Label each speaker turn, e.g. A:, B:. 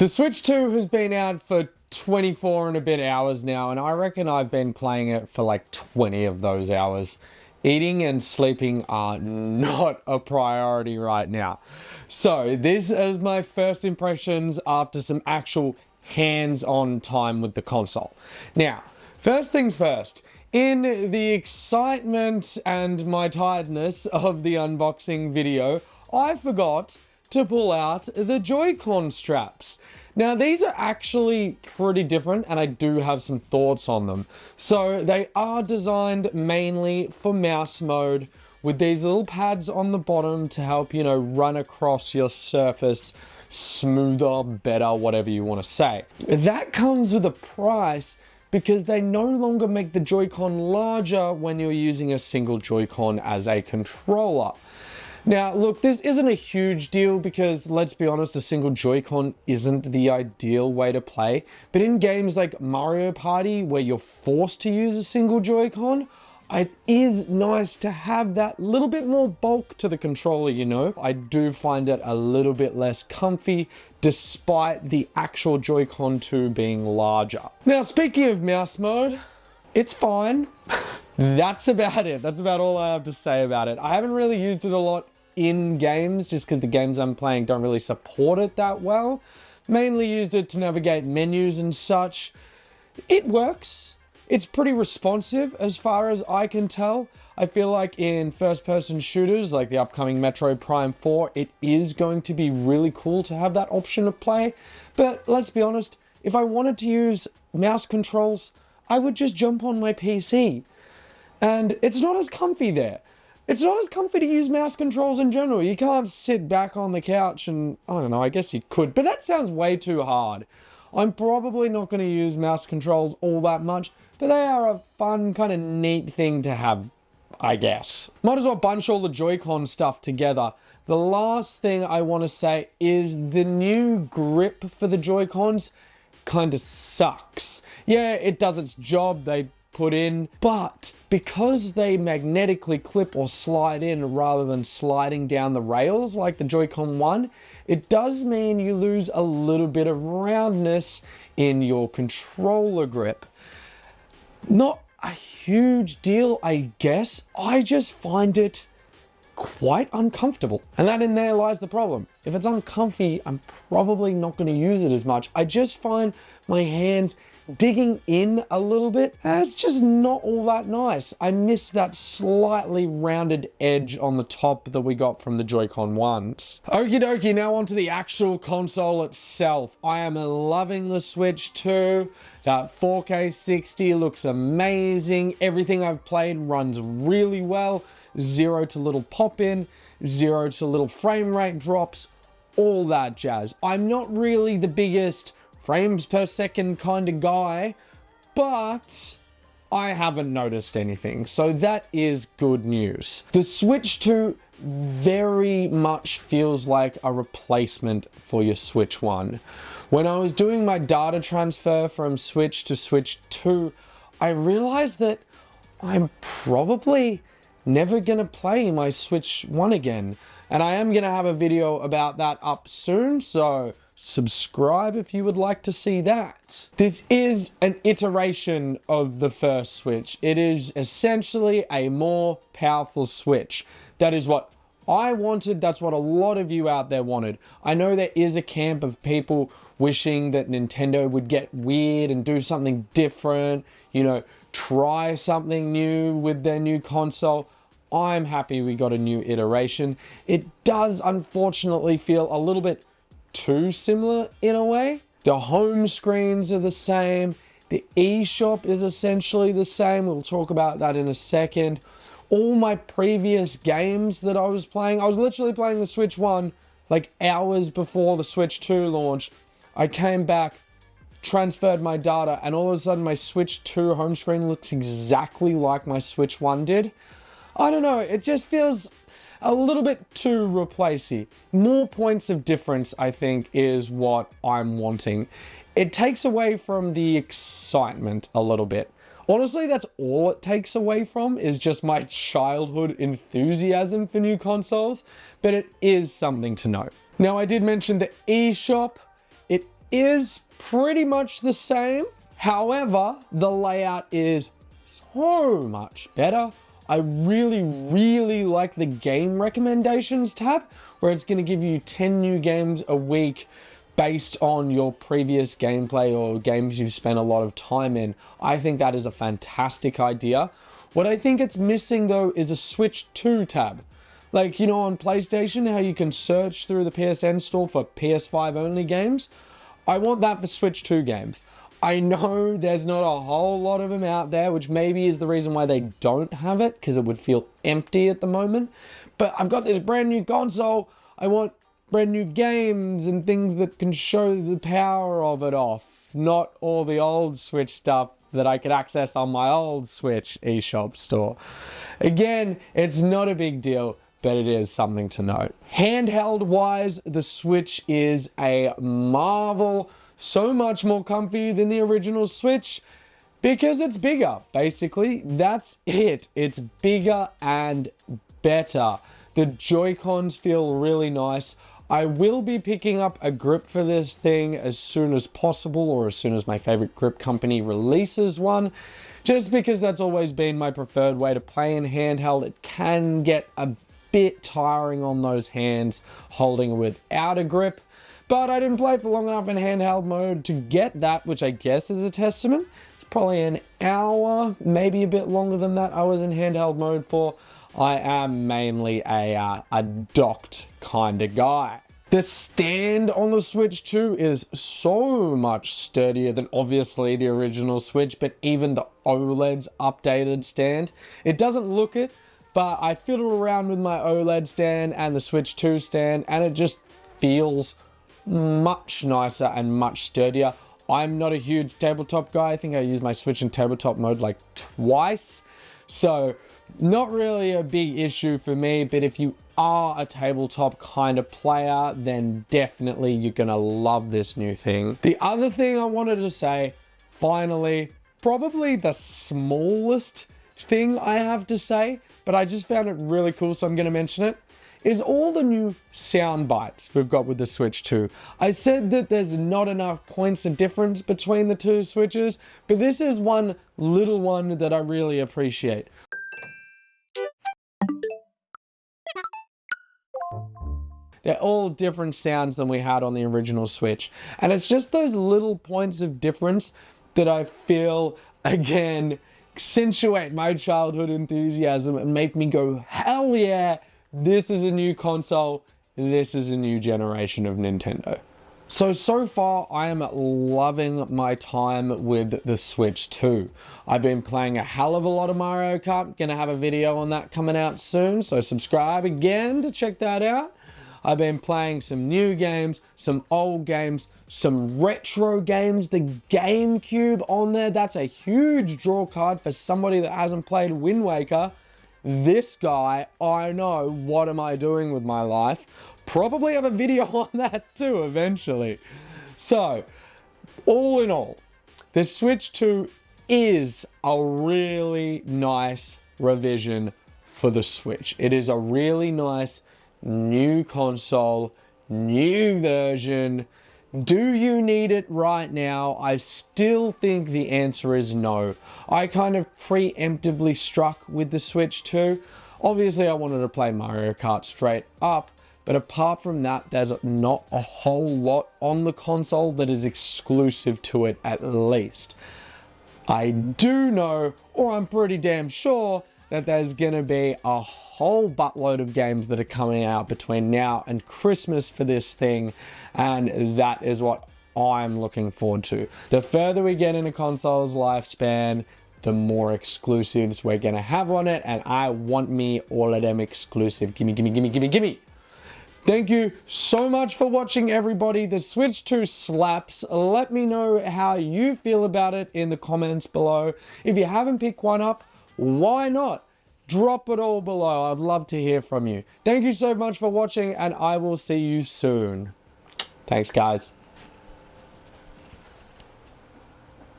A: The Switch 2 has been out for 24 and a bit hours now, and I reckon I've been playing it for like 20 of those hours. Eating and sleeping are not a priority right now. So this is my first impressions after some actual hands-on time with the console. Now, first things first, in the excitement and my tiredness of the unboxing video, I forgot to pull out the Joy-Con straps. Now these are actually pretty different and I do have some thoughts on them. So they are designed mainly for mouse mode with these little pads on the bottom to help, you know, run across your surface smoother, better, whatever you want to say. That comes with a price because they no longer make the Joy-Con larger when you're using a single Joy-Con as a controller. Now, look, this isn't a huge deal because, let's be honest, a single Joy-Con isn't the ideal way to play. But in games like Mario Party, where you're forced to use a single Joy-Con, it is nice to have that little bit more bulk to the controller, you know? I do find it a little bit less comfy, despite the actual Joy-Con 2 being larger. Now, speaking of mouse mode, it's fine. That's about it. That's about all I have to say about it. I haven't really used it a lot in games just because the games I'm playing don't really support it that well. Mainly used it to navigate menus and such. It works. It's pretty responsive as far as I can tell. I feel like in first-person shooters like the upcoming Metroid Prime 4, it is going to be really cool to have that option of play. But let's be honest, if I wanted to use mouse controls, I would just jump on my PC. And it's not as comfy there. It's not as comfy to use mouse controls in general. You can't sit back on the couch and, I don't know, I guess you could, but that sounds way too hard. I'm probably not going to use mouse controls all that much, but they are a fun, kind of neat thing to have, I guess. Might as well bunch all the Joy-Con stuff together. The last thing I want to say is the new grip for the Joy-Cons kind of sucks. Yeah, it does its job. They put in, but because they magnetically clip or slide in rather than sliding down the rails like the Joy-Con 1, it does mean you lose a little bit of roundness in your controller grip. Not a huge deal, I guess. I just find it quite uncomfortable. And that in there lies the problem. If it's uncomfy, I'm probably not going to use it as much. I just find my hands digging in a little bit. It's just not all that nice. I miss that slightly rounded edge on the top that we got from the Joy-Con 1s. Okie dokie, now onto the actual console itself. I am loving the Switch 2. That 4K 60 looks amazing. Everything I've played runs really well. 0 to little pop-in, 0 to little frame rate drops, all that jazz. I'm not really the biggest frames per second kind of guy, but I haven't noticed anything, so that is good news. The Switch 2 very much feels like a replacement for your Switch 1. When I was doing my data transfer from Switch to Switch 2, I realized that I'm probably never gonna play my Switch 1 again. And I am gonna have a video about that up soon, so subscribe if you would like to see that. This is an iteration of the first Switch. It is essentially a more powerful Switch. That is what I wanted, that's what a lot of you out there wanted. I know there is a camp of people wishing that Nintendo would get weird and do something different, you know, try something new with their new console. I'm happy we got a new iteration. It does unfortunately feel a little bit too similar in a way. The home screens are the same. The eShop is essentially the same. We'll talk about that in a second. All my previous games that I was playing, I was literally playing the Switch 1 like hours before the Switch 2 launch. I came back, transferred my data, and all of a sudden my Switch 2 home screen looks exactly like my Switch 1 did. I don't know, it just feels a little bit too replacey. More points of difference, I think, is what I'm wanting. It takes away from the excitement a little bit. Honestly, that's all it takes away from, is just my childhood enthusiasm for new consoles, but it is something to note. Now, I did mention the eShop. It is pretty much the same. However, the layout is so much better. I really like the game recommendations tab, where it's going to give you 10 new games a week based on your previous gameplay or games you've spent a lot of time in. I think that is a fantastic idea. What I think it's missing though is a Switch 2 tab. Like, you know, on PlayStation, how you can search through the PSN store for PS5 only games. I want that for Switch 2 games. I know there's not a whole lot of them out there, which maybe is the reason why they don't have it, because it would feel empty at the moment. But I've got this brand new console. I want brand new games and things that can show the power of it off, not all the old Switch stuff that I could access on my old Switch eShop store. Again, it's not a big deal, but it is something to note. Handheld wise, the Switch is a marvel. So much more comfy than the original Switch because it's bigger. Basically, that's it. It's bigger and better. The Joy-Cons feel really nice. I will be picking up a grip for this thing as soon as possible, or as soon as my favorite grip company releases one, just because that's always been my preferred way to play in handheld. It can get a bit tiring on those hands holding without a grip, but I didn't play for long enough in handheld mode to get that, which I guess is a testament. It's probably an hour, maybe a bit longer than that I was in handheld mode for. I am mainly a docked kind of guy. The stand on the Switch 2 is so much sturdier than obviously the original Switch, but even the OLED's updated stand. It doesn't look it, but I fiddle around with my OLED stand and the Switch 2 stand, and it just feels much nicer and much sturdier. I'm not a huge tabletop guy. I think I used my Switch in tabletop mode like twice. So not really a big issue for me, but if you are a tabletop kind of player, then definitely you're gonna love this new thing. The other thing I wanted to say, finally, probably the smallest thing I have to say, but I just found it really cool, so I'm gonna mention it, is all the new sound bites we've got with the Switch 2. I said that there's not enough points of difference between the two Switches, but this is one little one that I really appreciate. They're all different sounds than we had on the original Switch. And it's just those little points of difference that I feel, again, accentuate my childhood enthusiasm and make me go, hell yeah, this is a new console, this is a new generation of Nintendo. So far I am loving my time with the Switch 2. I've been playing a hell of a lot of Mario Kart. Gonna have a video on that coming out soon, so subscribe again to check that out. I've been playing some new games, some old games, some retro games. The GameCube on there, that's a huge draw card for somebody that hasn't played Wind Waker. This guy, I know, what am I doing with my life? Probably have a video on that too eventually. So, all in all, the Switch 2 is a really nice revision for the Switch. It is a really nice new console, new version. Do you need it right now? I still think the answer is no. I kind of preemptively struck with the Switch 2. Obviously, I wanted to play Mario Kart straight up, but apart from that, there's not a whole lot on the console that is exclusive to it, at least. I do know, or I'm pretty damn sure, that there's gonna be a whole buttload of games that are coming out between now and Christmas for this thing, and that is what I'm looking forward to. The further we get in a console's lifespan, the more exclusives we're gonna have on it, and I want me all of them exclusive. Gimme, gimme, gimme, gimme, gimme. Thank you so much for watching, everybody. The Switch 2 slaps. Let me know how you feel about it in the comments below. If you haven't picked one up, why not? Drop it all below. I'd love to hear from you. Thank you so much for watching, and I will see you soon. Thanks, guys.